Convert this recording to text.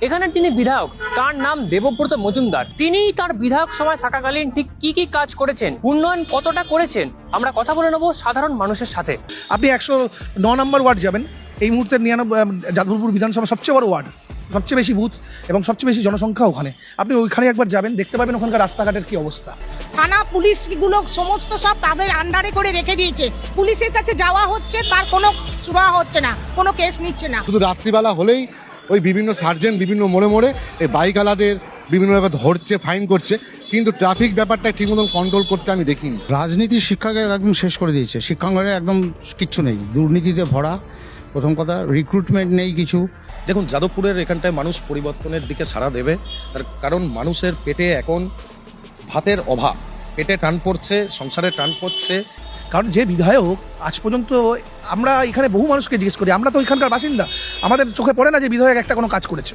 এখানের যিনি বিধায়ক তার নাম দেবব্রত মজুমদার, তিনি তার বিধায়ক সময় থাকাকালীন ঠিক কি কি কাজ করেছেন, উন্নয়ন কতটা করেছেন, আমরা কথা বলে নেবো সাধারণ মানুষের সাথে। আপনি 109 নম্বর ওয়ার্ড যাবেন, এই মুহূর্তে যাদবপুর বিধানসভা সবচেয়ে বড় ওয়ার্ড, সবচেয়ে বেশি বুথ এবং সবচেয়ে বেশি জনসংখ্যা ওখানে। আপনি ওইখানে একবার যাবেন, দেখতে পাবেন ওখানকার রাস্তাঘাটের কি অবস্থা। থানা পুলিশগুলো সমস্ত সব তাদের আন্ডারে করে রেখে দিয়েছে, পুলিশের কাছে যাওয়া হচ্ছে, তার কোনো সুরাহা হচ্ছে না, কোনো কেস নিচ্ছে না। শুধু রাত্রিবেলা হলেই ওই বিভিন্ন সার্জেন্ট বিভিন্ন মোড়ে মোড়ে এই বাইকওয়ালাদের বিভিন্নভাবে ধরছে, ফাইন করছে, কিন্তু ট্রাফিক ব্যাপারটা ঠিক মতন কন্ট্রোল করতে আমি দেখিনি। রাজনীতির শিক্ষাকে একদম শেষ করে দিয়েছে, শিক্ষাঙ্গনে একদম কিচ্ছু নেই, দুর্নীতিতে ভরা। প্রথম কথা, রিক্রুটমেন্ট নেই কিছু। দেখুন, যাদবপুরের এখানটায় মানুষ পরিবর্তনের দিকে সাড়া দেবে, তার কারণ মানুষের পেটে এখন ভাতের অভাব, পেটে টান পড়ছে, সংসারে টান পড়ছে। কারণ যে বিধায়ক আজ পর্যন্ত, আমরা এখানে বহু মানুষকে জিজ্ঞেস করি, আমরা তো ওইখানকার বাসিন্দা, আমাদের চোখে পড়ে না যে বিধায়ক একটা কোনো কাজ করেছে।